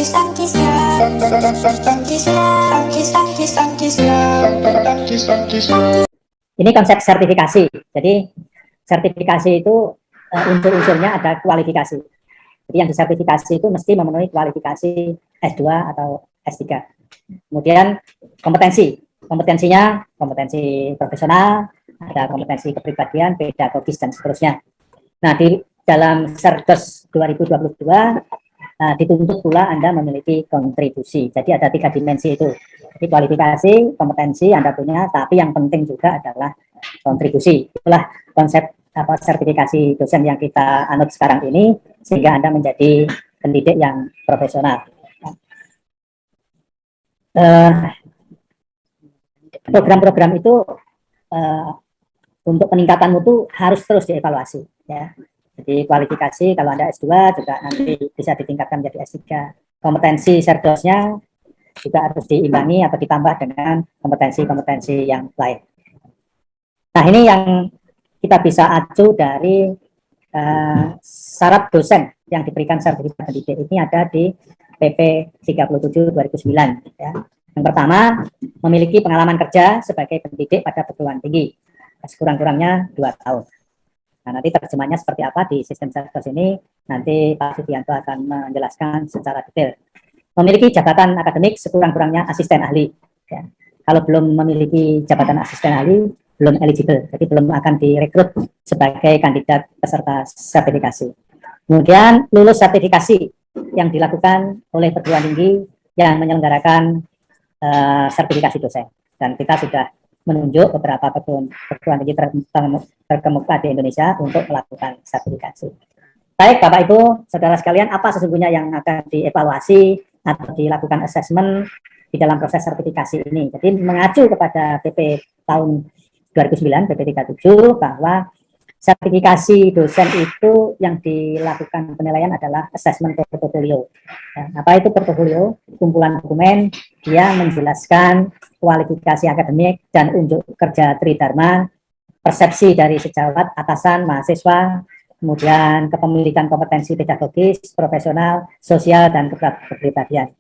Ini konsep sertifikasi. Jadi sertifikasi itu unsur-unsurnya ada kualifikasi. Jadi yang disertifikasi itu mesti memenuhi kualifikasi S2 atau S3. Kemudian kompetensinya kompetensi profesional, ada kompetensi kepribadian, pedagogis dan seterusnya. Nah, di dalam Serdos 2022 dituntut pula Anda memiliki kontribusi. Jadi ada 3 dimensi itu. Jadi kualifikasi, kompetensi Anda punya, tapi yang penting juga adalah kontribusi. Itulah konsep sertifikasi dosen yang kita anut sekarang ini, sehingga Anda menjadi pendidik yang profesional. Program-program itu untuk peningkatan mutu harus terus dievaluasi, ya. Jadi kualifikasi kalau Anda S2 juga nanti bisa ditingkatkan menjadi S3. Kompetensi Serdosnya juga harus diimbangi atau ditambah dengan kompetensi-kompetensi yang lain. Nah, ini yang kita bisa acu dari syarat dosen yang diberikan sertifikat pendidik. Ini ada di PP 37 2009, ya. Yang pertama, memiliki pengalaman kerja sebagai pendidik pada perguruan tinggi sekurang-kurangnya 2 tahun. Nah, nanti terjemahnya seperti apa di sistem Serdos ini, nanti Pak Sugianto akan menjelaskan secara detail. Memiliki jabatan akademik sekurang-kurangnya asisten ahli. Ya. Kalau belum memiliki jabatan asisten ahli, belum eligible, jadi belum akan direkrut sebagai kandidat peserta sertifikasi. Kemudian lulus sertifikasi yang dilakukan oleh perguruan tinggi yang menyelenggarakan sertifikasi dosen. Dan kita sudah menunjuk beberapa perguruan tinggi terkemuka di Indonesia untuk melakukan sertifikasi. Baik, Bapak Ibu, saudara sekalian, apa sesungguhnya yang akan dievaluasi atau dilakukan assessment di dalam proses sertifikasi ini? Jadi mengacu kepada PP tahun 2009, PP 37, bahwa sertifikasi dosen itu yang dilakukan penilaian adalah assessment portfolio. Nah, apa itu portfolio? Kumpulan dokumen yang menjelaskan kualifikasi akademik dan unjuk kerja tridharma, persepsi dari sejawat, atasan, mahasiswa, kemudian kepemilikan kompetensi pedagogis, profesional, sosial, dan kepribadian.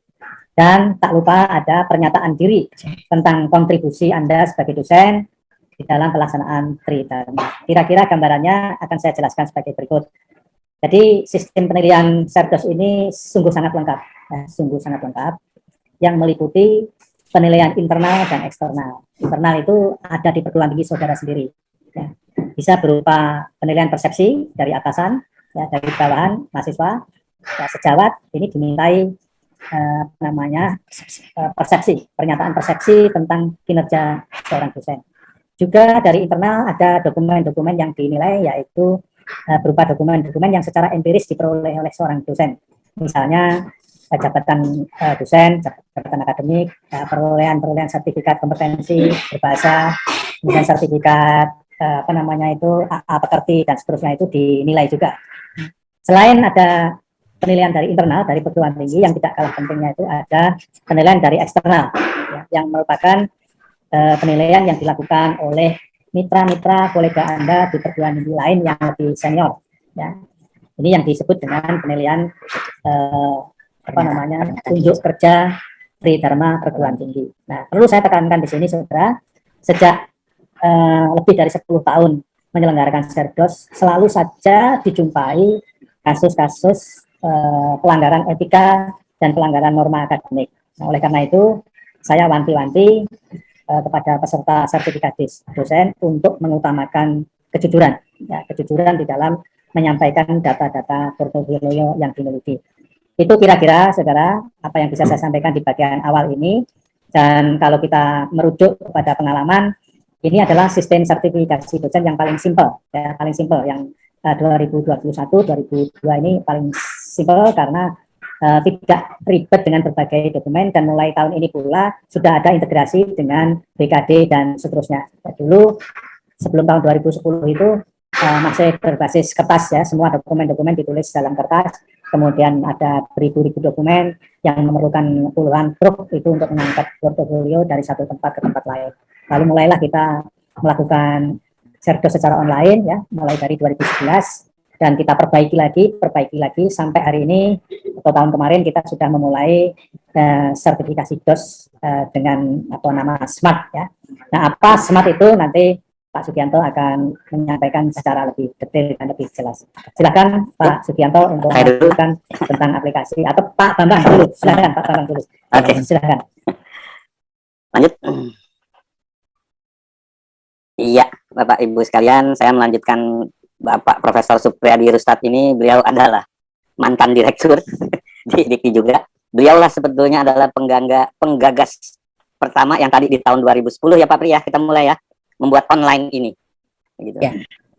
Dan tak lupa ada pernyataan diri tentang kontribusi Anda sebagai dosen di dalam pelaksanaan tridharma. Kira-kira gambarannya akan saya jelaskan sebagai berikut. Jadi sistem penilaian Serdos ini sungguh sangat lengkap, yang meliputi penilaian internal dan eksternal. Internal itu ada di perguruan tinggi saudara sendiri. Ya. Bisa berupa penilaian persepsi dari atasan, ya, dari bawahan mahasiswa, ya, sejawat. Ini dimintai persepsi, pernyataan persepsi tentang kinerja seorang dosen. Juga dari internal ada dokumen-dokumen yang dinilai, yaitu berupa dokumen-dokumen yang secara empiris diperoleh oleh seorang dosen. Misalnya jabatan dosen, jabatan akademik, perolehan sertifikat kompetensi berbahasa, kemudian sertifikat AA pekerti dan seterusnya, itu dinilai juga. Selain ada penilaian dari internal dari perguruan tinggi, yang tidak kalah pentingnya itu ada penilaian dari eksternal, ya, yang merupakan penilaian yang dilakukan oleh mitra-mitra kolega Anda di perguruan tinggi lain yang lebih senior. Ya. Ini yang disebut dengan penilaian unjuk kerja tridharma perguruan tinggi. Nah, perlu saya tekankan di sini, saudara, sejak lebih dari 10 tahun menyelenggarakan Serdos, selalu saja dijumpai kasus-kasus pelanggaran etika dan pelanggaran norma akademik. Nah, oleh karena itu, saya wanti-wanti kepada peserta sertifikat dosen untuk mengutamakan kejujuran, ya, kejujuran di dalam menyampaikan data-data portofolio yang dimiliki. Itu kira-kira, saudara, apa yang bisa saya sampaikan di bagian awal ini. Dan kalau kita merujuk kepada pengalaman, ini adalah sistem sertifikasi dosen yang paling simpel, ya, paling simpel, yang 2021-2002 ini paling simpel karena tidak ribet dengan berbagai dokumen, dan mulai tahun ini pula sudah ada integrasi dengan BKD dan seterusnya. Dulu sebelum tahun 2010 itu masih berbasis kertas, ya, semua dokumen-dokumen ditulis dalam kertas, kemudian ada beribu-ribu dokumen yang memerlukan puluhan truk itu untuk mengangkat portofolio dari satu tempat ke tempat lain. Lalu mulailah kita melakukan Serdos secara online, ya, mulai dari 2011. Dan kita perbaiki lagi sampai hari ini atau tahun kemarin kita sudah memulai sertifikasi DOS dengan nama SMART ya. Nah, apa SMART itu nanti Pak Sugianto akan menyampaikan secara lebih detail dan lebih jelas. Silakan Pak Sugianto untuk menjelaskan tentang aplikasi, atau Pak Bambang dulu. Silakan Pak Bambang dulu. Oke, silakan. Lanjut. Iya, Bapak Ibu sekalian, saya melanjutkan Bapak Profesor Supriyadi Rustad ini. Beliau adalah mantan direktur di Dikti juga. Beliaulah sebetulnya adalah penggagas pertama yang tadi di tahun 2010 ya Pak Pri ya, kita mulai ya, membuat online ini. Gitu. Ya.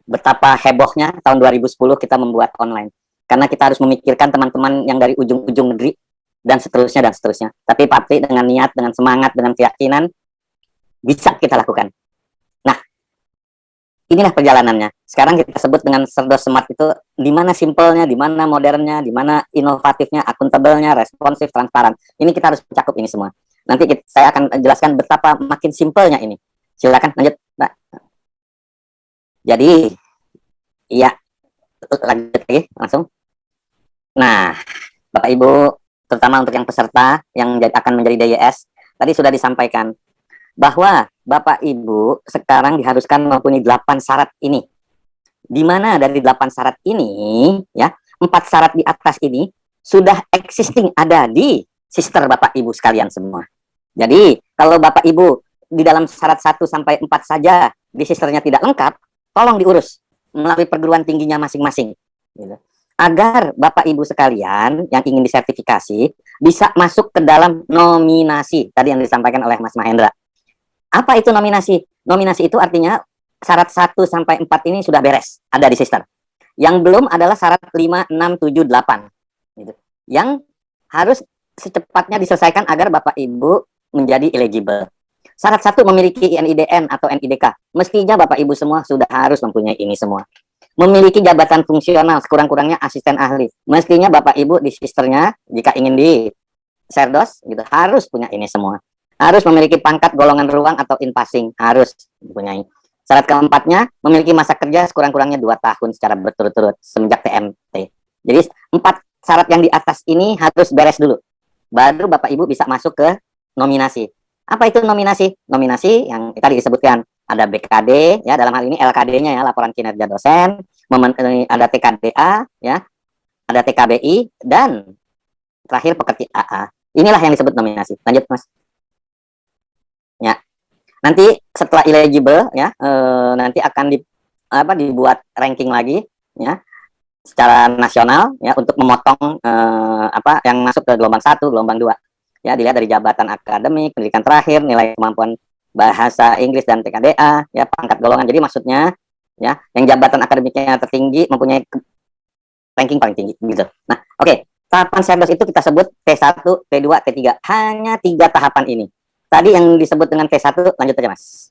Betapa hebohnya tahun 2010 kita membuat online. Karena kita harus memikirkan teman-teman yang dari ujung-ujung negeri dan seterusnya dan seterusnya. Tapi Pak Pri dengan niat, dengan semangat, dengan keyakinan bisa kita lakukan. Nah, inilah perjalanannya. Sekarang kita sebut dengan Cerdos Smart itu di mana simpelnya, di mana modernnya, di mana inovatifnya, akuntabelnya, responsif, transparan. Ini kita harus mencakup ini semua. Nanti saya akan jelaskan betapa makin simpelnya ini. Silakan lanjut, Mbak. Jadi, iya, lanjut lagi langsung. Nah, Bapak Ibu, terutama untuk yang peserta yang akan menjadi DYS, tadi sudah disampaikan bahwa Bapak Ibu sekarang diharuskan mempunyai 8 syarat ini. Di mana dari 8 syarat ini, ya, 4 syarat di atas ini sudah existing, ada di sister Bapak Ibu sekalian semua. Jadi, kalau Bapak Ibu di dalam syarat 1 sampai 4 saja di sisternya tidak lengkap, tolong diurus melalui perguruan tingginya masing-masing. Gitu. Agar Bapak Ibu sekalian yang ingin disertifikasi bisa masuk ke dalam nominasi tadi yang disampaikan oleh Mas Mahendra. Apa itu nominasi? Nominasi itu artinya syarat 1 sampai 4 ini sudah beres, ada di sister. Yang belum adalah syarat 5, 6, 7, 8. Gitu. Yang harus secepatnya diselesaikan agar Bapak Ibu menjadi eligible. Syarat 1 memiliki NIDN atau NIDK. Mestinya Bapak Ibu semua sudah harus mempunyai ini semua. Memiliki jabatan fungsional, sekurang-kurangnya asisten ahli. Mestinya Bapak Ibu di sisternya, jika ingin di Cerdos, gitu, harus punya ini semua. Harus memiliki pangkat golongan ruang atau in passing, harus mempunyai. Syarat keempatnya, memiliki masa kerja sekurang-kurangnya 2 tahun secara berturut-turut semenjak TMT. Jadi 4 syarat yang di atas ini harus beres dulu. Baru Bapak Ibu bisa masuk ke nominasi. Apa itu nominasi? Nominasi yang tadi disebutkan, ada BKD, ya, dalam hal ini LKD-nya ya, laporan kinerja dosen, ada TKDA, ya, ada TKBI, dan terakhir pekerti AA. Inilah yang disebut nominasi. Lanjut, Mas. Ya, nanti setelah eligible, ya, nanti akan dibuat ranking lagi, ya, secara nasional, ya, untuk memotong yang masuk ke gelombang 1, gelombang 2. Ya, dilihat dari jabatan akademik, pendidikan terakhir, nilai kemampuan bahasa Inggris dan TKDA, ya, pangkat golongan. Jadi maksudnya, ya, yang jabatan akademiknya tertinggi mempunyai ranking paling tinggi, gitu. Nah, oke. Tahapan Cerdos itu kita sebut T1, T2, T3. Hanya 3 tahapan ini. Tadi yang disebut dengan T1, lanjut aja, Mas.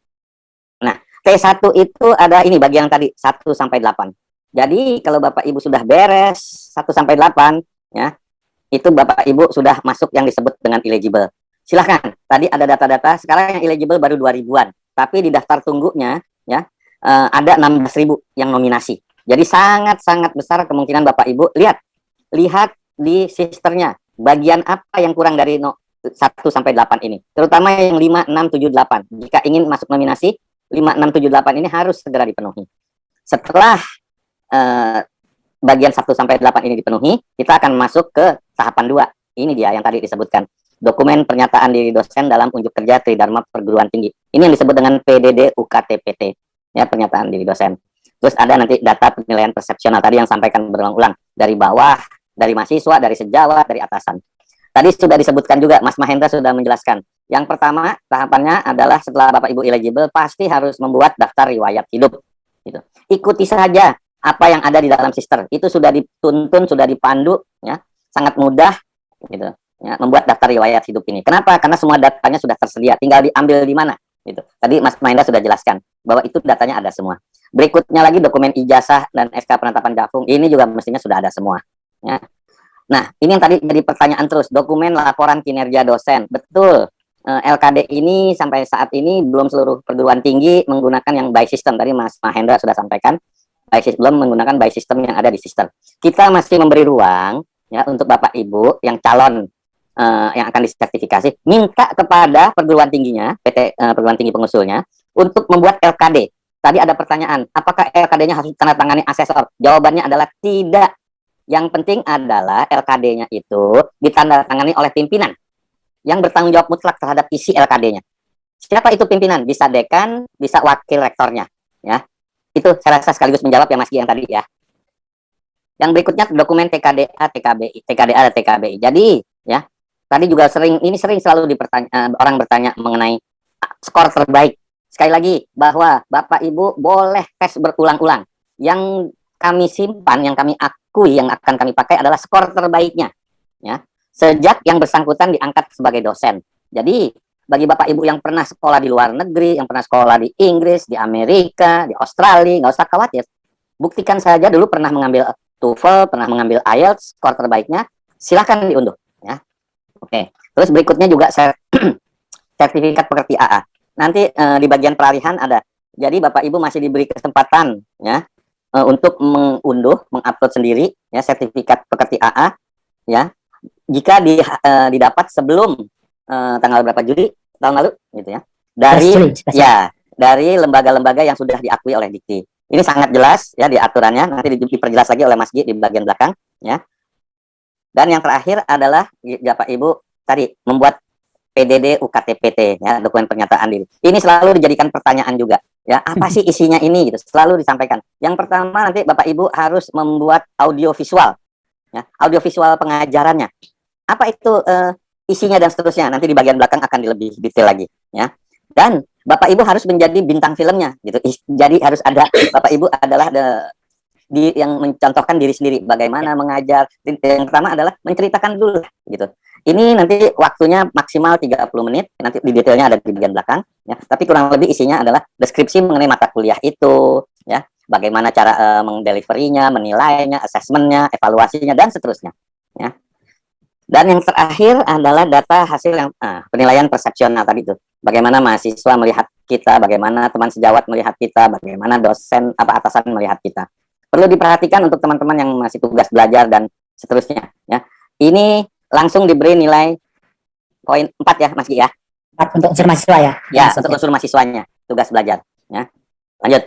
Nah, T1 itu ada ini bagian tadi 1 sampai 8. Jadi kalau Bapak Ibu sudah beres 1 sampai 8, ya, itu Bapak Ibu sudah masuk yang disebut dengan eligible. Silahkan, tadi ada data-data, sekarang yang eligible baru 2.000-an. Tapi di daftar tunggunya, ya, ada 16.000 yang nominasi. Jadi sangat-sangat besar kemungkinan Bapak Ibu lihat di sisternya, bagian apa yang kurang dari 1 sampai 8 ini. Terutama yang 5, 6, 7, 8. Jika ingin masuk nominasi, 5, 6, 7, 8 ini harus segera dipenuhi. Setelah bagian 1 sampai 8 ini dipenuhi, kita akan masuk ke tahapan 2. Ini dia yang tadi disebutkan. Dokumen pernyataan diri dosen dalam unjuk kerja Tridharma Perguruan Tinggi. Ini yang disebut dengan PDD UKTPT. Ya, pernyataan diri dosen. Terus ada nanti data penilaian persepsional tadi yang sampaikan berulang-ulang. Dari bawah, dari mahasiswa, dari sejawat, dari atasan. Tadi sudah disebutkan juga, Mas Mahendra sudah menjelaskan. Yang pertama, tahapannya adalah setelah Bapak Ibu eligible, pasti harus membuat daftar riwayat hidup. Gitu. Ikuti saja apa yang ada di dalam sister. Itu sudah dituntun, sudah dipandu, ya, sangat mudah, gitu, ya, membuat daftar riwayat hidup ini. Kenapa? Karena semua datanya sudah tersedia, tinggal diambil di mana, gitu. Tadi Mas Mahendra sudah jelaskan bahwa itu datanya ada semua. Berikutnya lagi dokumen ijazah dan SK penetapan gafung, ini juga mestinya sudah ada semua, ya. Nah, ini yang tadi jadi pertanyaan terus, dokumen laporan kinerja dosen. Betul, LKD ini sampai saat ini belum seluruh perguruan tinggi menggunakan yang by system. Tadi Mas Mahendra sudah sampaikan, belum menggunakan by system yang ada di sister. Kita masih memberi ruang, ya untuk Bapak Ibu yang calon yang akan disertifikasi, minta kepada perguruan tingginya, PT perguruan tinggi pengusulnya, untuk membuat LKD. Tadi ada pertanyaan, apakah LKD-nya harus ditandatangani asesor? Jawabannya adalah tidak. Yang penting adalah LKD-nya itu ditandatangani oleh pimpinan yang bertanggung jawab mutlak terhadap isi LKD-nya. Siapa itu pimpinan? Bisa dekan, bisa wakil rektornya. Ya, itu saya rasa sekaligus menjawab ya Mas Gi yang tadi ya. Yang berikutnya dokumen TKDA, TKBI, TKDA dan TKBI. Jadi ya, tadi juga sering selalu orang bertanya mengenai skor terbaik. Sekali lagi bahwa Bapak Ibu boleh tes berulang-ulang. Yang kami simpan, yang kami akui, yang akan kami pakai adalah skor terbaiknya. Ya, sejak yang bersangkutan diangkat sebagai dosen. Jadi bagi Bapak Ibu yang pernah sekolah di luar negeri, yang pernah sekolah di Inggris, di Amerika, di Australia, nggak usah khawatir. Buktikan saja dulu pernah mengambil TOEFL, pernah mengambil IELTS, skor terbaiknya, silakan diunduh. Ya. Oke. Terus berikutnya juga sertifikat pekerti AA. Nanti di bagian peralihan ada. Jadi Bapak Ibu masih diberi kesempatan ya untuk mengunduh, mengupload sendiri ya sertifikat pekerti AA ya. Jika didapat sebelum tanggal berapa Juli tahun lalu gitu ya. Dari lembaga-lembaga yang sudah diakui oleh Dikti. Ini sangat jelas ya di aturannya, nanti diperjelas lagi oleh Mas Gi di bagian belakang ya. Dan yang terakhir adalah Bapak Ibu tadi membuat PDD UKTPT ya, dokumen pernyataan diri. Ini selalu dijadikan pertanyaan juga ya, apa sih isinya ini gitu, selalu disampaikan. Yang pertama nanti Bapak Ibu harus membuat audio visual ya, audio visual pengajarannya. Apa itu isinya dan seterusnya, nanti di bagian belakang akan lebih detail lagi ya. Dan Bapak Ibu harus menjadi bintang filmnya gitu. Jadi harus ada Bapak Ibu adalah yang mencontohkan diri sendiri bagaimana mengajar. Yang pertama adalah menceritakan dulu gitu. Ini nanti waktunya maksimal 30 menit, nanti di detailnya ada di bagian belakang ya. Tapi kurang lebih isinya adalah deskripsi mengenai mata kuliah itu ya, bagaimana cara mendeliverinya, menilainya, asesmennya, evaluasinya dan seterusnya ya. Dan yang terakhir adalah data hasil yang penilaian persepsional tadi itu. Bagaimana mahasiswa melihat kita, bagaimana teman sejawat melihat kita, bagaimana dosen atasan melihat kita. Perlu diperhatikan untuk teman-teman yang masih tugas belajar dan seterusnya ya. Ini langsung diberi nilai poin 4 ya Mas Gi ya. 4 untuk unsur mahasiswa ya. Ya, untuk unsur mahasiswanya tugas belajar ya. Lanjut.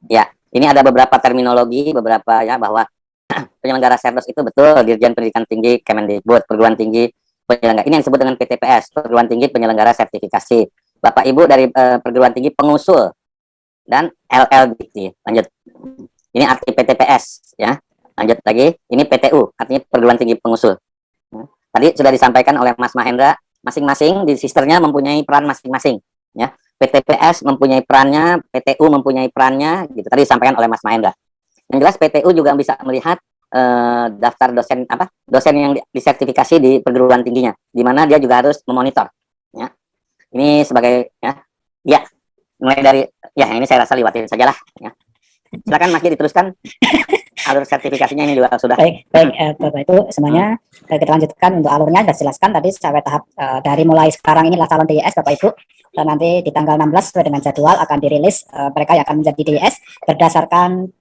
Ya, ini ada beberapa terminologi, beberapa ya bahwa penyelenggara Serdos itu betul Dirjen Pendidikan Tinggi Kemendikbud, perguruan tinggi penyelenggara. Ini yang disebut dengan PTPS, perguruan tinggi penyelenggara sertifikasi. Bapak Ibu dari perguruan tinggi pengusul dan LLDT. Lanjut. Ini arti PTPS ya. Lanjut lagi. Ini PTU, artinya perguruan tinggi pengusul. Tadi sudah disampaikan oleh Mas Mahendra, masing-masing di sisternya mempunyai peran masing-masing ya. PTPS mempunyai perannya, PTU mempunyai perannya, gitu. Tadi disampaikan oleh Mas Mahendra. Yang jelas PTU juga bisa melihat daftar dosen yang disertifikasi di perguruan tingginya, di mana dia juga harus memonitor. Ya. Ini sebagai ya mulai dari ini saya rasa liwatin sajalah. Ya. Silakan Mas Gi diteruskan. Alur sertifikasinya ini juga sudah. Baik, Bapak itu semuanya kita lanjutkan untuk alurnya. Sudah jelaskan tadi sampai tahap dari mulai sekarang inilah calon DIS Bapak Ibu. Dan nanti di tanggal 16 sesuai dengan jadwal akan dirilis mereka yang akan menjadi DIS berdasarkan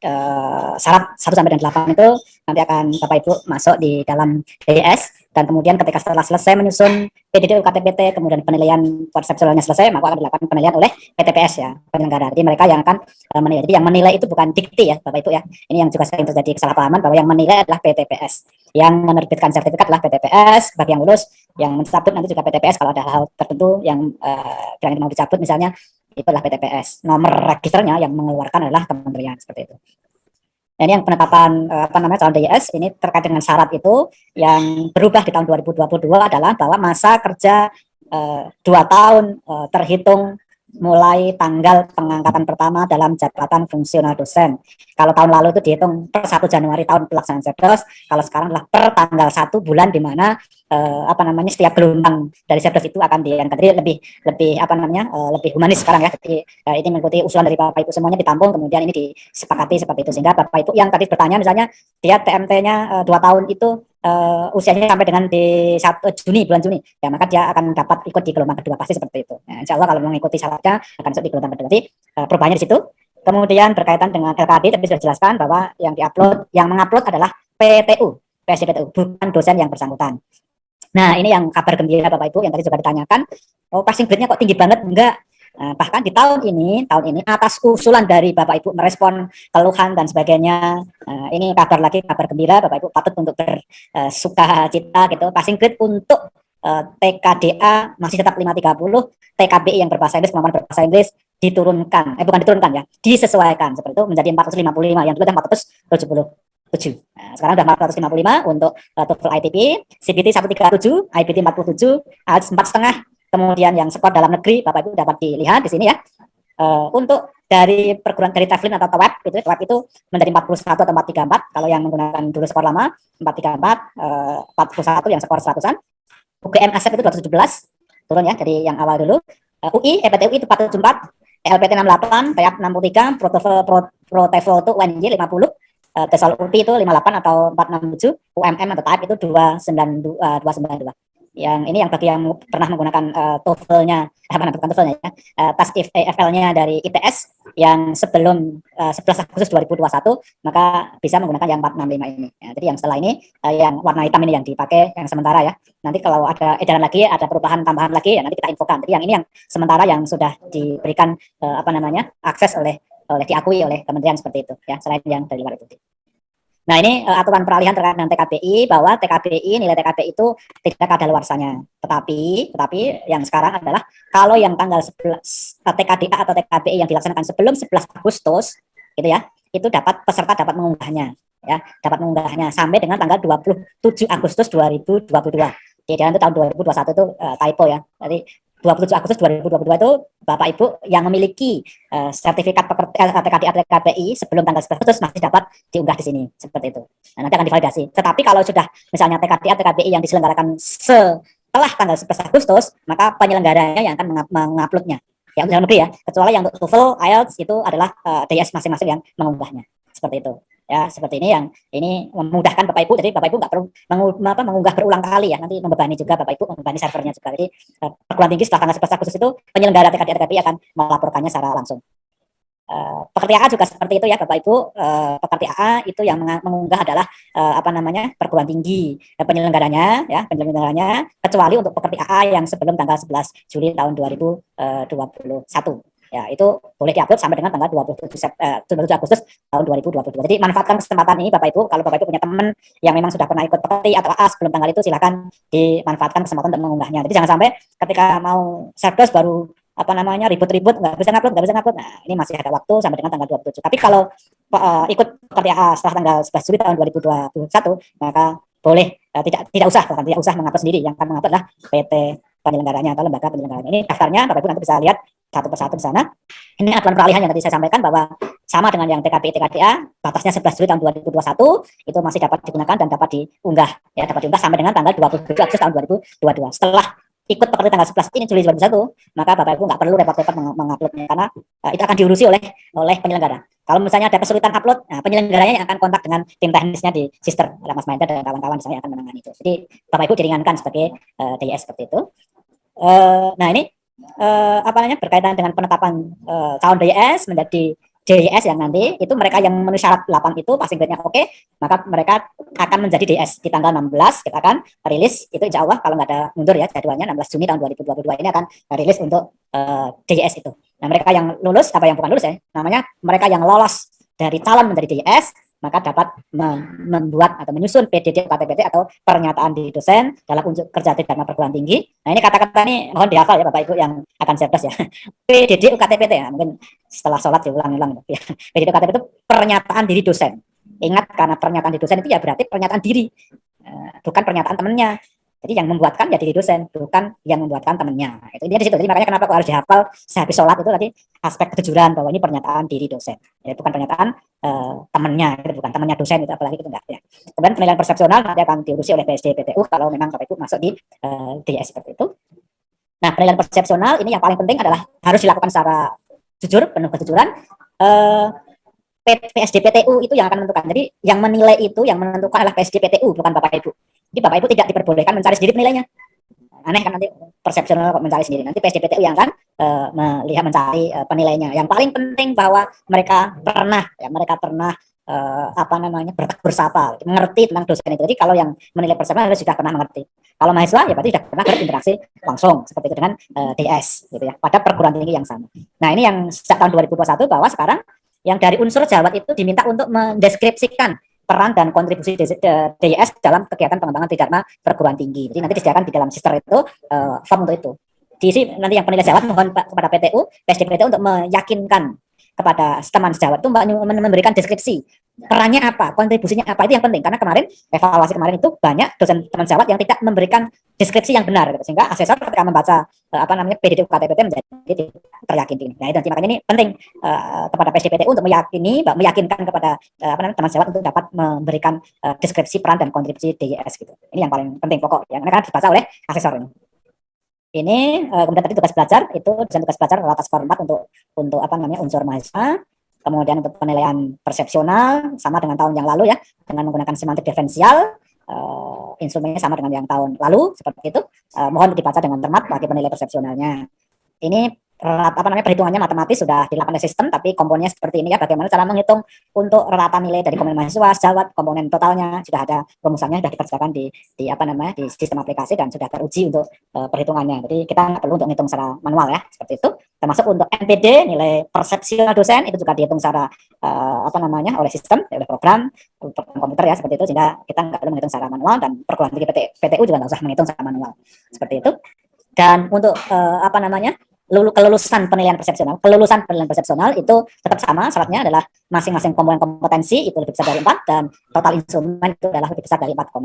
syarat 1 sampai dengan 8 itu nanti akan Bapak Ibu masuk di dalam DIS. Dan kemudian ketika setelah selesai menyusun PDD UKTPT, kemudian penilaian persepsionalnya selesai, maka akan dilakukan penilaian oleh PTPS ya, penyelenggara. Jadi mereka yang akan menilai. Jadi yang menilai itu bukan Dikti ya, Bapak Ibu ya. Ini yang juga sering terjadi kesalahpahaman bahwa yang menilai adalah PTPS. Yang menerbitkan sertifikat adalah PTPS, bagi yang lulus, yang mencabut nanti juga PTPS kalau ada hal tertentu yang mau dicabut misalnya, itu adalah PTPS. Nomor registernya yang mengeluarkan adalah kementerian, seperti itu. Ini yang penetapan calon DIS ini terkait dengan syarat itu yang berubah di tahun 2022 adalah bahwa masa kerja 2 tahun terhitung mulai tanggal pengangkatan pertama dalam jabatan fungsional dosen. Kalau tahun lalu itu dihitung per 1 Januari tahun pelaksanaan Serdos, kalau sekarang adalah per tanggal 1 bulan di mana setiap gelombang dari Serdos itu akan diangkat. Jadi lebih humanis sekarang ya. Jadi ini mengikuti usulan dari Bapak Ibu semuanya ditampung, kemudian ini disepakati seperti itu, sehingga Bapak Ibu yang tadi bertanya misalnya dia TMT-nya 2 tahun itu usianya sampai dengan di bulan Juni ya, maka dia akan dapat ikut di gelombang kedua, pasti seperti itu. Nah, insya Allah kalau mengikuti syaratnya akan masuk di gelombang kedua. Jadi perubahannya di situ. Kemudian berkaitan dengan LKD tadi sudah dijelaskan bahwa yang mengupload adalah PTU PSDPTU, bukan dosen yang bersangkutan. Nah, ini yang kabar gembira Bapak Ibu yang tadi juga ditanyakan, oh passing grade-nya kok tinggi banget? Enggak. Bahkan di tahun ini atas usulan dari Bapak Ibu merespon keluhan dan sebagainya, ini kabar gembira Bapak Ibu patut untuk bersuka cita gitu. Passing grade untuk TKDA masih tetap 530, TKBI yang berbahasa Inggris, kemampuan berbahasa Inggris diturunkan, bukan diturunkan ya, disesuaikan seperti itu menjadi 455, yang dulu 477. Nah, sekarang udah 455 untuk TOEFL ITP, CBT 137, IBT 47, IELTS 4,5. Kemudian yang skor dalam negeri Bapak Ibu dapat dilihat di sini ya. Untuk dari perguruan dari TEFLIN atau TOEP itu menjadi 41 atau 434. Kalau yang menggunakan dulu skor lama 434, 41 yang skor 100-an. UGM ASEP itu 217 turun ya, jadi yang awal dulu. UI, EPTUI itu 474, LPT 68, TEAP 63, Pro TEFL itu UNJ 50, TESOL UPI itu 58 atau 467, UMM atau TAIP itu 292. Yang ini yang bagi yang pernah menggunakan TOEFL-nya, bukan TOEFL-nya ya, tes EFL-nya dari ITS yang sebelum 11 Agustus 2021, maka bisa menggunakan yang 465 ini. Ya, jadi yang setelah ini yang warna hitam ini yang dipakai yang sementara ya. Nanti kalau ada edaran lagi, ada perubahan tambahan lagi ya nanti kita infokan. Jadi yang ini yang sementara yang sudah diberikan akses diakui oleh kementerian seperti itu ya, selain yang dari luar itu. Nah, ini aturan peralihan terkait dengan TKBI, bahwa nilai TKBI itu tidak kadaluarsanya. Tetapi yang sekarang adalah kalau yang tanggal 11 TKDA atau TKBI yang dilaksanakan sebelum 11 Agustus gitu ya, itu peserta dapat mengunggahnya ya, sampai dengan tanggal 27 Agustus 2022. Di dalam itu tahun 2021 itu typo ya. Jadi 27 Agustus 2022 itu Bapak Ibu yang memiliki sertifikat TKDA atau TKBI sebelum tanggal 11 Agustus masih dapat diunggah di sini seperti itu. Nah, nanti akan divalidasi. Tetapi kalau sudah misalnya TKDA atau TKBI yang diselenggarakan setelah tanggal 11 Agustus, maka penyelenggaranya yang akan menguploadnya. Ya, untuk negeri ya. Kecuali yang untuk TOEFL, IELTS itu adalah DS masing-masing yang mengunggahnya. Seperti itu. Ya, seperti ini yang ini memudahkan Bapak Ibu, jadi Bapak Ibu nggak perlu mengunggah berulang kali ya, nanti membebani juga Bapak Ibu, membebani servernya juga. Jadi perguruan tinggi setelah tanggal 11 Agustus itu penyelenggara TKDA TKBI akan melaporkannya secara langsung. Pekerti AA juga seperti itu ya Bapak Ibu. Pekerti AA itu yang mengunggah adalah perguruan tinggi penyelenggaranya ya, kecuali untuk pekerti AA yang sebelum tanggal 11 Juli tahun 2021. Ya, itu boleh diupload sampai dengan tanggal 27 Agustus tahun 2022. Jadi manfaatkan kesempatan ini Bapak Ibu. Kalau Bapak Ibu punya teman yang memang sudah pernah ikut pekerti atau AA sebelum tanggal itu, silakan dimanfaatkan kesempatan untuk mengunggahnya. Jadi jangan sampai ketika mau serdos baru ribut-ribut nggak bisa ngupload. Nah, ini masih ada waktu sampai dengan tanggal 27. Tapi kalau ikut pekerti AA setelah tanggal 11 Juli tahun 2021, maka boleh tidak usah mengupload sendiri. Yang akan mengupload adalah PT penyelenggaranya atau lembaga penyelenggaranya. Ini daftarnya Bapak Ibu nanti bisa lihat satu persatu di sana. Ini aturan peralihan yang tadi saya sampaikan bahwa sama dengan yang TKBI TKDA, batasnya 11 Juli tahun 2021 itu masih dapat digunakan dan dapat diunggah sampai dengan tanggal 27 Agustus tahun 2022. Setelah ikut pekerti tanggal 11 ini Juli 2021, maka Bapak Ibu nggak perlu repot-repot menguploadnya karena itu akan diurusi oleh penyelenggara. Kalau misalnya ada kesulitan upload, nah penyelenggaranya yang akan kontak dengan tim teknisnya di Sister Mas Mahendra dan kawan-kawan misalnya akan menangani itu. Jadi Bapak Ibu diringankan sebagai DIS seperti itu. Nah, ini berkaitan dengan penetapan calon DIS menjadi DIS yang nanti itu mereka yang memenuhi syarat 8 itu passing grade-nya oke, maka mereka akan menjadi DIS di tanggal 16 kita akan rilis itu insya Allah kalau nggak ada mundur ya jadwalnya 16 Juni tahun 2022 ini akan rilis untuk DIS itu. Nah, mereka yang lulus yang bukan lulus ya, namanya mereka yang lolos dari calon menjadi DIS maka dapat membuat atau menyusun PDD UKTPT atau pernyataan diri dosen dalam unjuk kerja pidana perguruan tinggi. Nah, ini kata-kata ini mohon dihafal ya Bapak Ibu yang akan serdas ya. PDD UKTPT ya, mungkin setelah sholat diulang-ulang ya. PDD UKTPT itu pernyataan diri dosen. Ingat, karena pernyataan diri dosen itu ya berarti pernyataan diri, bukan pernyataan temannya. Jadi yang membuatkan ya diri dosen, bukan yang membuatkan temannya. Nah, itu intinya di situ. Jadi makanya kenapa harus dihafal sehabis sholat itu tadi aspek kejujuran bahwa ini pernyataan diri dosen. Jadi bukan pernyataan temannya, itu bukan temannya dosen itu apalagi itu enggak ya. Kemudian penilaian persepsional nanti akan diurusi oleh PSDPTU kalau memang Bapak Ibu masuk di DIS seperti itu. Nah, penilaian persepsional ini yang paling penting adalah harus dilakukan secara jujur, penuh kejujuran. PSDPTU itu yang akan menentukan. Jadi yang menilai itu, yang menentukan adalah PSDPTU, bukan Bapak Ibu. Jadi Bapak Ibu tidak diperbolehkan mencari sendiri penilainya. Aneh kan nanti persepsional kok mencari sendiri. Nanti PSDPTU yang akan mencari penilainya. Yang paling penting bahwa mereka pernah apa namanya, bersapa, mengerti tentang dosen itu. Jadi kalau yang menilai personal harus sudah pernah mengerti. Kalau mahasiswa ya berarti sudah pernah berinteraksi langsung seperti itu dengan DS gitu ya, pada perguruan tinggi yang sama. Nah ini yang sejak tahun 2021 bahwa sekarang yang dari unsur Jawat itu diminta untuk mendeskripsikan peran dan kontribusi DYS dalam kegiatan pengembangan tridharma perguruan tinggi. Jadi nanti disediakan di dalam sister itu form untuk itu. Diisi nanti yang penilai Jawat mohon kepada PTU, PSDPTU untuk meyakinkan kepada teman sejawat itu memberikan deskripsi perannya apa, kontribusinya apa, itu yang penting karena kemarin evaluasi kemarin itu banyak dosen teman sejawat yang tidak memberikan deskripsi yang benar gitu. Sehingga asesor ketika membaca apa namanya PDD UKTPT menjadi teryakin ini. Nah, itu nanti makanya ini penting kepada PSDPTU untuk meyakinkan kepada apa namanya teman sejawat untuk dapat memberikan deskripsi peran dan kontribusi DYS gitu. Ini yang paling penting pokok yang karena dibaca oleh asesor ini. Ini kemudian tadi tugas belajar itu desain tugas belajar atas skor 4 untuk apa namanya unsur mahasiswa. Kemudian untuk penilaian persepsional sama dengan tahun yang lalu ya, dengan menggunakan semantik diferensial, instrumennya sama dengan yang tahun lalu seperti itu. Mohon dibaca dengan cermat bagi penilai persepsionalnya. Ini apa namanya perhitungannya matematis sudah dilakukan oleh sistem, tapi komponennya seperti ini ya. Bagaimana cara menghitung untuk rata nilai dari komponen mahasiswa, sejawat, komponen totalnya sudah ada rumusannya, sudah dikerjakan di apa namanya di sistem aplikasi dan sudah teruji untuk perhitungannya. Jadi kita nggak perlu untuk menghitung secara manual ya, seperti itu. Termasuk untuk NPD nilai persepsional dosen itu juga dihitung secara apa namanya oleh sistem, oleh program komputer ya seperti itu, sehingga kita nggak perlu menghitung secara manual dan perguruan tinggi PTU juga nggak usah menghitung secara manual seperti itu. Dan untuk apa namanya kelulusan penilaian persepsional itu tetap sama, syaratnya adalah masing-masing komponen kompetensi itu lebih besar dari 4 dan total instrumen itu adalah lebih besar dari 4,5.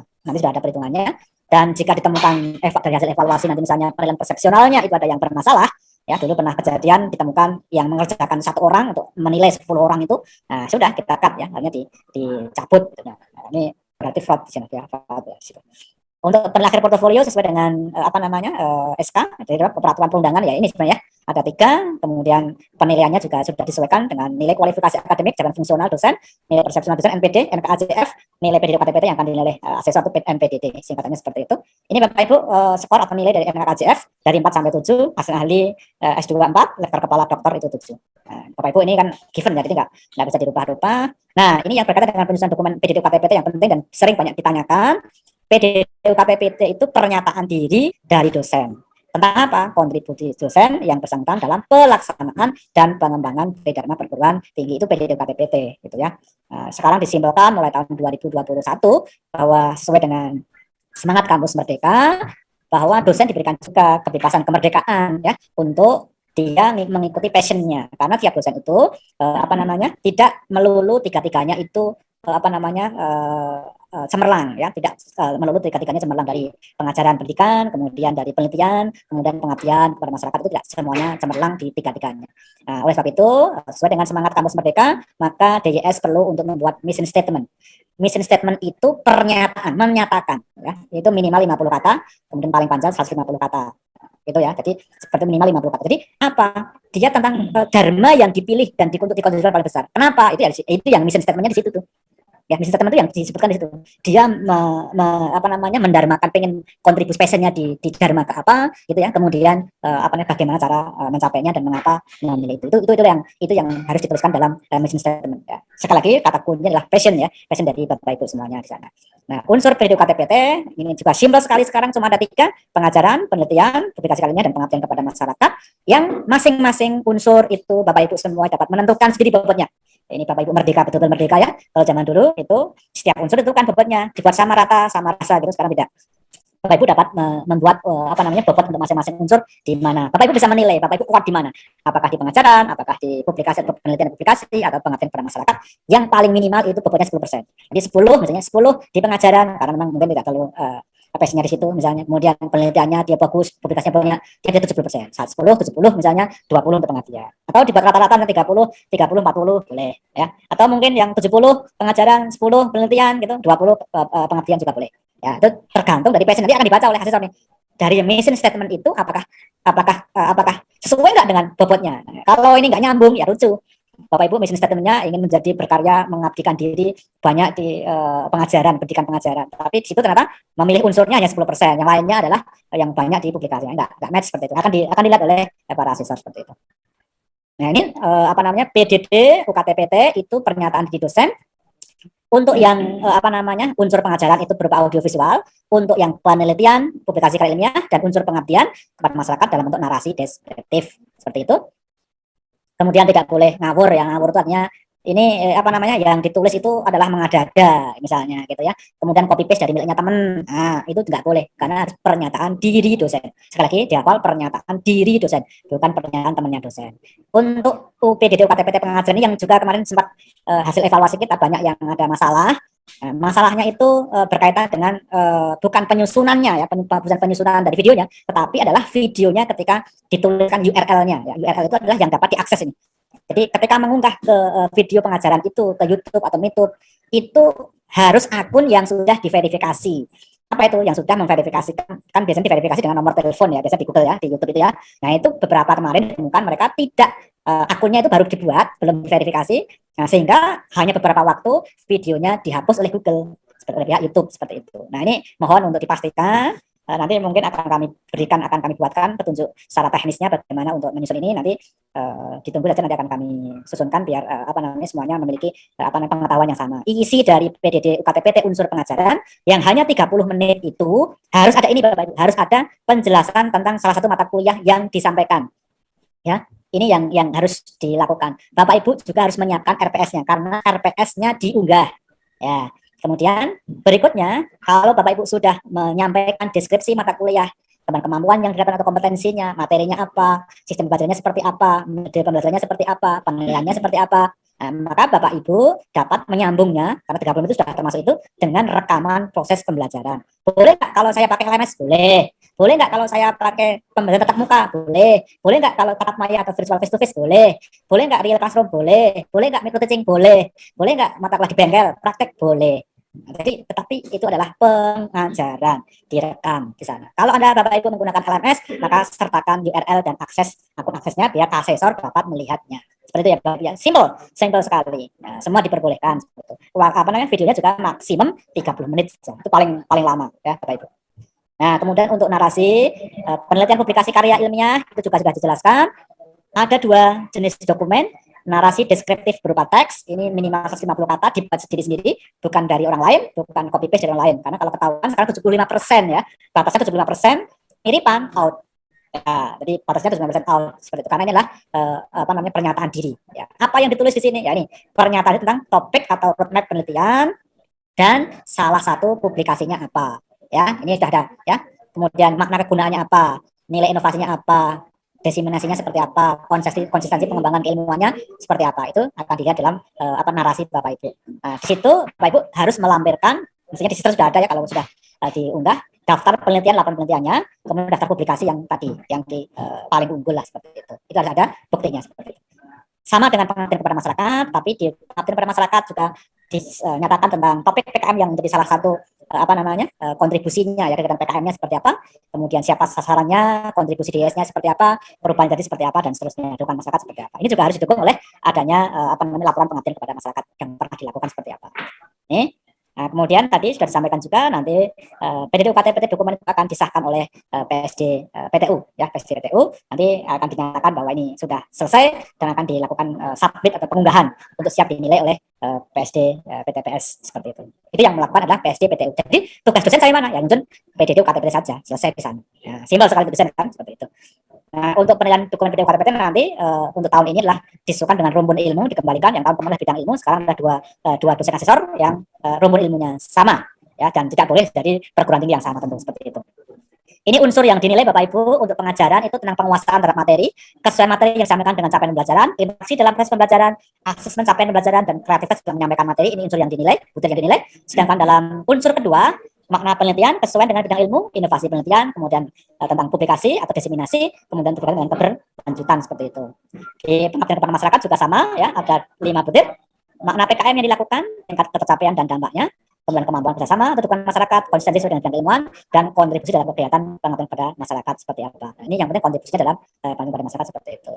Nanti sudah ada perhitungannya. Dan jika ditemukan dari hasil evaluasi nanti misalnya penilaian persepsionalnya itu ada yang bermasalah, ya dulu pernah kejadian ditemukan yang mengerjakan 1 orang untuk menilai 10 orang itu, nah sudah kita cut ya, hanya dicabut. Nah, ini berarti fraud di sini ya, fraud ya, situ. Untuk penilaian portofolio sesuai dengan apa namanya SK dari peraturan perundangan ya ini sebenarnya ada 3, kemudian penilaiannya juga sudah disesuaikan dengan nilai kualifikasi akademik dan fungsional dosen, nilai persepsional dosen NPD, NKAJF, nilai PDD KTPT yang akan dinilai asesor atau NPDD singkatannya seperti itu. Ini Bapak Ibu skor atau nilai dari NKAJF dari 4 sampai 7, hasil ahli S2 4, lektor kepala doktor itu 7. Nah, Bapak Ibu ini kan given ya, jadi nggak bisa dirubah-rubah. Nah, ini yang berkaitan dengan penyusunan dokumen PDD KTPT yang penting dan sering banyak ditanyakan. PDD UKPPT itu pernyataan diri dari dosen tentang apa? Kontribusi dosen yang bersangkutan dalam pelaksanaan dan pengembangan tridharma perguruan tinggi itu PDD UKPPT gitu ya. Sekarang disimpulkan mulai tahun 2021 bahwa sesuai dengan semangat kampus merdeka bahwa dosen diberikan juga kebebasan kemerdekaan ya untuk dia mengikuti passionnya, karena tiap dosen itu apa namanya tidak melulu tiga-tiganya itu apa namanya cemerlang ya, tidak melulu tiga-tiganya cemerlang dari pengajaran pendidikan, kemudian dari penelitian, kemudian pengabdian kepada masyarakat, itu tidak semuanya cemerlang di tiga-tiganya. Nah, oleh sebab itu sesuai dengan semangat kampus merdeka, maka DYS perlu untuk membuat mission statement. Mission statement itu pernyataan, menyatakan ya, itu minimal 50 kata, kemudian paling panjang 150 kata. Itu ya, jadi seperti minimal 50 kata. Jadi apa? Dia tentang dharma yang dipilih dan dikontribusikan paling besar. Kenapa? Itu yang mission statementnya di situ tuh. Ya, mission statement itu yang disebutkan di situ. Dia apa namanya mendarmakan, pengen kontribusi passionnya di dharma ke apa, gitu ya. Kemudian apa namanya bagaimana cara mencapainya dan mengapa memilih itu. Itu yang harus dituliskan dalam mission statement. Ya. Sekali lagi kata kuncinya adalah passion ya, passion dari Bapak Ibu semuanya di sana. Nah, unsur PDD UKTPT ini juga simpel sekali, sekarang cuma ada 3, pengajaran, penelitian, publikasi kalinya dan pengabdian kepada masyarakat, yang masing-masing unsur itu Bapak Ibu semua dapat menentukan sendiri bobotnya. Ini Bapak Ibu merdeka, betul-betul merdeka ya. Kalau zaman dulu itu setiap unsur itu kan bobotnya dibuat sama rata, sama rasa gitu, sekarang tidak. Bapak Ibu dapat membuat apa namanya bobot untuk masing-masing unsur di mana. Bapak Ibu bisa menilai Bapak Ibu kuat di mana. Apakah di pengajaran, apakah di publikasi atau penelitian publikasi atau pengabdian kepada masyarakat. Yang paling minimal itu bobotnya 10%. Jadi 10 misalnya 10 di pengajaran karena memang mungkin tidak terlalu passionnya di situ misalnya. Kemudian penelitiannya dia bagus, publikasinya punya dia 70%. 70 misalnya 20 untuk pengabdian. Atau dibuat rata-rata 30 40 boleh ya. Atau mungkin yang 70 pengajaran, 10 penelitian gitu, 20 pengabdian juga boleh. Ya, itu tergantung dari passion, nanti akan dibaca oleh asesor nih. Dari mission statement itu apakah sesuai nggak dengan bobotnya. Nah, kalau ini nggak nyambung ya lucu. Bapak Ibu mission statementnya ingin menjadi berkarya, mengabdikan diri banyak di pengajaran, pendidikan pengajaran. Tapi di situ ternyata memilih unsurnya hanya 10%, yang lainnya adalah yang banyak di publikasi. Nggak match seperti itu. Akan dilihat oleh para asesor seperti itu. Nah, ini apa namanya, PDD UKTPT itu pernyataan diri dosen. Untuk yang apa namanya, unsur pengajaran itu berupa audiovisual, untuk yang penelitian, publikasi karya ilmiah, dan unsur pengabdian kepada masyarakat dalam bentuk narasi deskriptif seperti itu. Kemudian tidak boleh ngawur, yang ngawur itu artinya ini apa namanya, yang ditulis itu adalah mengada-ada misalnya gitu ya. Kemudian copy paste dari miliknya teman, nah itu tidak boleh karena harus pernyataan diri dosen. Sekali lagi dihafal, pernyataan diri dosen, bukan pernyataan temannya dosen. Untuk UPDD UKTPT pengajaran ini yang juga kemarin sempat hasil evaluasi kita banyak yang ada masalah. Masalahnya itu berkaitan dengan bukan penyusunannya ya, bukan penyusunan dari videonya, tetapi adalah videonya ketika dituliskan URL-nya. Ya, URL itu adalah yang dapat diakses ini. Jadi ketika mengunggah ke video pengajaran itu ke YouTube atau MeTube, itu harus akun yang sudah diverifikasi. Apa itu yang sudah memverifikasikan? Kan biasanya diverifikasi dengan nomor telepon ya, biasanya di Google ya, di YouTube itu ya. Nah itu beberapa kemarin ditemukan mereka tidak, akunnya itu baru dibuat, belum diverifikasi, nah, sehingga hanya beberapa waktu videonya dihapus oleh Google, seperti oleh pihak YouTube seperti itu. Nah ini mohon untuk dipastikan. Nanti mungkin akan kami buatkan petunjuk secara teknisnya bagaimana untuk menyusun ini. Nanti ditunggu saja, nanti akan kami susunkan biar apa namanya semuanya memiliki apa namanya pengetahuan yang sama. Isi dari PDD UKTPT unsur pengajaran yang hanya 30 menit itu harus ada ini Bapak Ibu, harus ada penjelasan tentang salah satu mata kuliah yang disampaikan. Ya, ini yang harus dilakukan. Bapak Ibu juga harus menyiapkan RPS-nya karena RPS-nya diunggah. Ya. Kemudian berikutnya, kalau Bapak Ibu sudah menyampaikan deskripsi mata kuliah, kemampuan yang didapatkan atau kompetensinya, materinya apa, sistem belajarnya seperti apa, metode pembelajarannya seperti apa, penilaiannya seperti apa, maka Bapak Ibu dapat menyambungnya, karena 30 menit itu sudah termasuk itu, dengan rekaman proses pembelajaran. Boleh nggak kalau saya pakai LMS? Boleh. Boleh nggak kalau saya pakai pembelajaran tatap muka? Boleh. Boleh nggak kalau tatap maya atau virtual face to face? Boleh. Boleh nggak real classroom? Boleh. Boleh nggak micro teaching? Boleh. Boleh nggak mata kuliah di bengkel? Praktek? Boleh. Jadi, tetapi itu adalah pengajaran direkam di sana. Kalau Anda Bapak Ibu menggunakan LMS, maka sertakan URL dan akun aksesnya biar asesor dapat melihatnya. Seperti itu ya Bapak ya. Simple sekali. Nah, semua diperbolehkan. Apa namanya, videonya juga maksimum 30 menit saja. Itu paling lama ya Bapak Ibu. Nah, kemudian untuk narasi, penelitian publikasi karya ilmiah itu juga sudah dijelaskan. Ada 2 jenis dokumen. Narasi deskriptif berupa teks, ini minimal 150 kata, dibuat sendiri-sendiri, bukan dari orang lain, bukan copy paste dari orang lain. Karena kalau ketahuan sekarang 75% ya, batasnya 75% miripan out. Ya, jadi batasnya 75% out seperti itu. Karena inilah apa namanya, pernyataan diri. Ya. Apa yang ditulis di sini? Ya ini pernyataan tentang topik atau roadmap penelitian dan salah satu publikasinya apa. Ya, ini sudah ada. Ya. Kemudian makna kegunaannya apa, nilai inovasinya apa, diseminasinya seperti apa, konsistensi pengembangan keilmuannya seperti apa, itu akan dilihat dalam apa narasi Bapak Ibu. Nah, di situ Bapak Ibu harus melampirkan, misalnya di situ sudah ada ya kalau sudah diunggah, daftar penelitian, laporan penelitiannya, kemudian daftar publikasi yang tadi, yang paling unggul lah seperti itu. Itu harus ada buktinya seperti itu. Sama dengan pengabdian kepada masyarakat, tapi di pengabdian kepada masyarakat juga dinyatakan tentang topik PKM yang menjadi salah satu apa namanya kontribusinya ya, kegiatan PKM-nya seperti apa, kemudian siapa sasarannya, kontribusi DS-nya seperti apa, perubahan tadi seperti apa, dan seterusnya, dukungan masyarakat seperti apa. Ini juga harus didukung oleh adanya apa namanya laporan pengabdian kepada masyarakat yang pernah dilakukan seperti apa. Nih. Nah, kemudian tadi sudah disampaikan juga nanti PDD UKTPT dokumen itu akan disahkan oleh PSD PTU ya, PSD PTU nanti akan dinyatakan bahwa ini sudah selesai dan akan dilakukan submit atau pengunggahan untuk siap dinilai oleh PSD PTPS seperti itu. Itu yang melakukan adalah PSD PTU. Jadi tugas dosen saya mana? Yang nyusun PDD UKTPT saja, selesai di sana. Ya, simpel sekali dosen kan seperti itu. Nah, untuk penilaian dokumen PDD UKTPT nanti untuk tahun ini adalah disusun dengan rumpun ilmu dikembalikan, yang tahun kemarin bidang ilmu, sekarang ada dua dosen asesor yang rumpun ilmunya sama ya, dan tidak boleh jadi perguruan tinggi yang sama tentu seperti itu. Ini unsur yang dinilai Bapak Ibu untuk pengajaran itu tentang penguasaan terhadap materi, kesesuaian materi yang disampaikan dengan capaian pembelajaran, interaksi dalam proses pembelajaran, asesmen capaian pembelajaran, dan kreativitas dalam menyampaikan materi. Ini unsur yang dinilai, bukti yang dinilai. Sedangkan dalam unsur kedua, makna penelitian, kesesuaian dengan bidang ilmu, inovasi penelitian, kemudian tentang publikasi atau diseminasi, kemudian berkaitan dengan keberlanjutan seperti itu. Di pengabdian kepada masyarakat juga sama ya, ada 5 butir. Makna PKM yang dilakukan, tingkat ketercapaian dan dampaknya, kemudian kemampuan kerjasama, kedudukan masyarakat, konsistensi sesuai dengan bidang ilmuwan, dan kontribusi dalam kegiatan pengabdian pada masyarakat seperti apa. Nah, ini yang penting kontribusinya dalam pengabdian pada masyarakat seperti itu.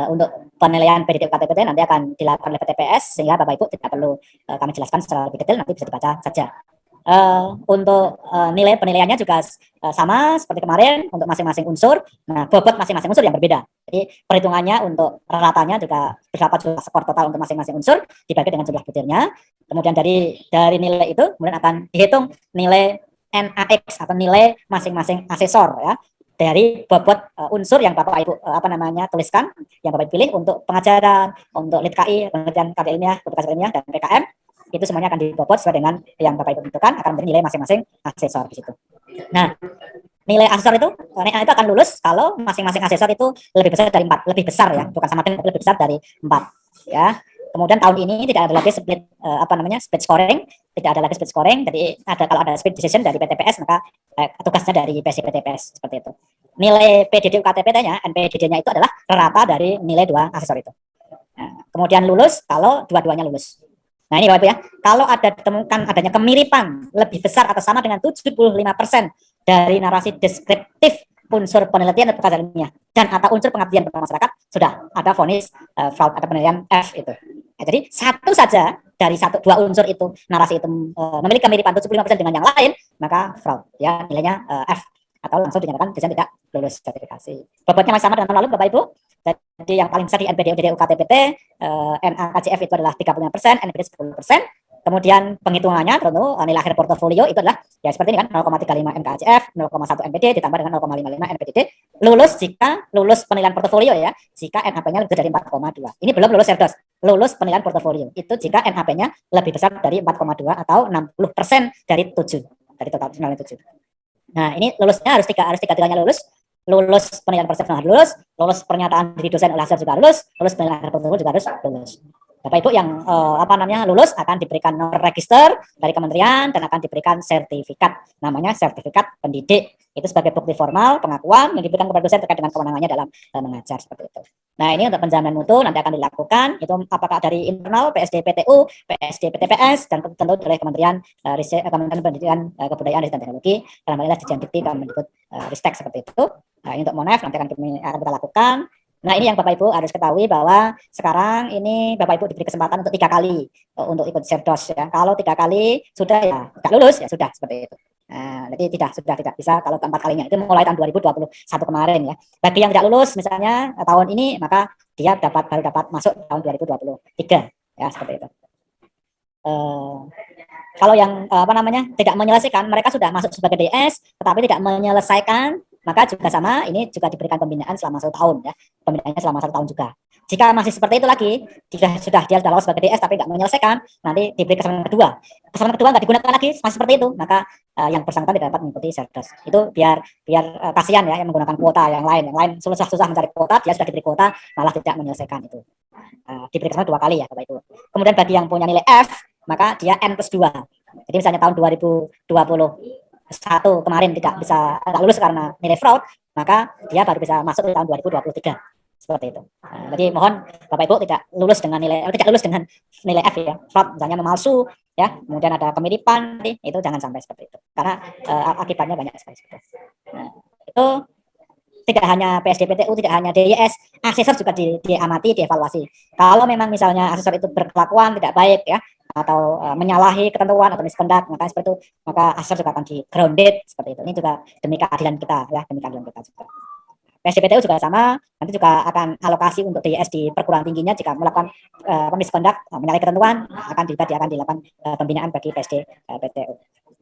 Untuk penilaian PDD UKTPT nanti akan dilakukan oleh PTPS, sehingga Bapak Ibu tidak perlu kami jelaskan secara lebih detail, nanti bisa dibaca saja. Untuk nilai penilaiannya juga sama seperti kemarin untuk masing-masing unsur. Nah, bobot masing-masing unsur yang berbeda. Jadi perhitungannya untuk ratanya juga berapa jumlah skor total untuk masing-masing unsur dibagi dengan jumlah butirnya. Kemudian dari nilai itu kemudian akan dihitung nilai NaX atau nilai masing-masing asesor ya dari bobot unsur yang Bapak Ibu tuliskan, yang Bapak Ibu pilih untuk pengajaran, untuk LITKI, penelitian karya ilmiah, publikasi ilmiah dan PKM. Itu semuanya akan dibobot sesuai dengan yang Bapak Ibu tentukan, akan menjadi nilai masing-masing asesor di situ. Nah, nilai asesor itu akan lulus kalau masing-masing asesor itu lebih besar dari 4, lebih besar ya, bukan sama dengan lebih besar dari 4 ya. Kemudian tahun ini tidak ada lagi split split scoring, tidak ada lagi split scoring. Jadi kalau ada split decision dari PTPS maka tugasnya dari PSDPTPS seperti itu. Nilai PDD UKTPT-nya, NPDD-nya itu adalah rata dari nilai 2 asesor itu. Nah, kemudian lulus kalau dua-duanya lulus. Nah ini Bapak Ibu ya, kalau ada ditemukan adanya kemiripan lebih besar atau sama dengan 75% dari narasi deskriptif unsur penelitian dan publikasi ilmiah dan atau unsur pengabdian pada masyarakat, sudah ada vonis fraud atau penilaian F itu. Nah, jadi satu saja dari dua unsur itu, narasi itu memiliki kemiripan 75% dengan yang lain, maka fraud ya, nilainya F atau langsung dinyatakan desain tidak lulus sertifikasi. Bobotnya masih sama dengan tahun lalu Bapak Ibu. Jadi yang paling besar di NPD, UDD, UKTPT, NAKCF itu adalah 35%, NPD 10%. Kemudian penghitungannya tentu nilai akhir portofolio itu adalah ya seperti ini kan, 0,35 NKCF, 0,1 NPD ditambah dengan 0,55 NPDD. Lulus jika lulus penilaian portofolio ya, jika NAP-nya lebih dari 4,2. Ini belum lulus Serdos. Lulus penilaian portofolio itu jika NAP-nya lebih besar dari 4,2 atau 60% dari 7, dari total nilai 7. Nah, ini lulusnya harus tiga-tiganya lulus. Lulus penilaian persepsi harus lulus pernyataan dari dosen oleh hasil juga lulus penilaian portofolio juga harus lulus. Bapak Ibu yang lulus akan diberikan nomor register dari kementerian dan akan diberikan sertifikat, namanya sertifikat pendidik. Itu sebagai bukti formal pengakuan yang diberikan kepada dosen terkait dengan kewenangannya dalam mengajar seperti itu. Nah, ini untuk penjaminan mutu nanti akan dilakukan itu apakah dari internal PSDPTU, PSDPTPS dan tentu oleh Kementerian Kementerian Pendidikan, Kebudayaan dan Teknologi, dalam hal ini Dirjen Dikti Kemendikbud Ristek seperti itu. Nah, ini untuk Monef nanti akan kita lakukan. Nah, ini yang Bapak Ibu harus ketahui bahwa sekarang ini Bapak Ibu diberi kesempatan untuk 3 kali untuk ikut Serdos ya. Kalau 3 kali sudah ya tidak lulus ya sudah seperti itu. Nah, jadi sudah tidak bisa kalau keempat kalinya itu mulai tahun 2021 kemarin ya. Bagi yang tidak lulus misalnya tahun ini maka dia baru dapat masuk tahun 2023 ya seperti itu. Kalau yang tidak menyelesaikan, mereka sudah masuk sebagai DS tetapi tidak menyelesaikan, maka juga sama, ini juga diberikan pembinaan selama 1 tahun ya, pembinaannya selama 1 tahun juga. Jika masih seperti itu lagi, jika dia sudah lolos sebagai DS tapi tidak menyelesaikan, nanti diberi kesempatan kedua nggak digunakan lagi, masih seperti itu, maka yang bersangkutan tidak dapat mengikuti Serdos. Itu biar kasihan ya yang menggunakan kuota yang lain susah mencari kuota, dia sudah diberi kuota malah tidak menyelesaikan itu. Diberi kesempatan 2 kali ya Bapak Ibu. Kemudian bagi yang punya nilai F, maka dia N+2. Jadi misalnya tahun 2021 kemarin tidak lulus karena nilai fraud, maka dia baru bisa masuk di tahun 2023 seperti itu. Jadi mohon Bapak Ibu tidak lulus dengan nilai F ya, fraud misalnya memalsu ya, kemudian ada kemiripan, itu jangan sampai seperti itu karena akibatnya banyak sekali. Nah, itu tidak hanya PSDPTU, tidak hanya DIS, asesor juga diamati, dievaluasi. Kalau memang misalnya asesor itu berkelakuan tidak baik ya, atau menyalahi ketentuan atau misconduct, maka seperti itu, maka asesor juga akan di grounded seperti itu. Ini juga demi keadilan kita ya, demi keadilan kita juga. PSDPTU juga sama, nanti juga akan alokasi untuk DIS di perguruan tingginya jika melakukan misconduct, menyalahi ketentuan, akan dilakukan pembinaan bagi PSDPTU.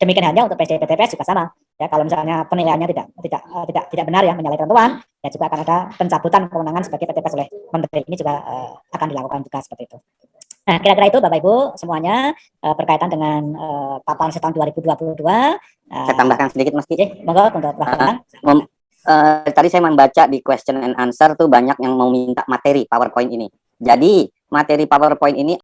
Demikian halnya untuk PSDPTPS juga sama. Ya, kalau misalnya penilaiannya tidak benar ya, menyalahi ketentuan, ya juga akan ada pencabutan kewenangan sebagai PTPS oleh menteri. Ini juga akan dilakukan juga seperti itu. Nah, kira-kira itu Bapak Ibu semuanya berkaitan dengan paparan tahun 2022. Saya tambahkan sedikit Mas Ki. Monggo untuk Bapak. Tadi saya membaca di question and answer tuh banyak yang mau minta materi PowerPoint ini. Jadi materi PowerPoint ini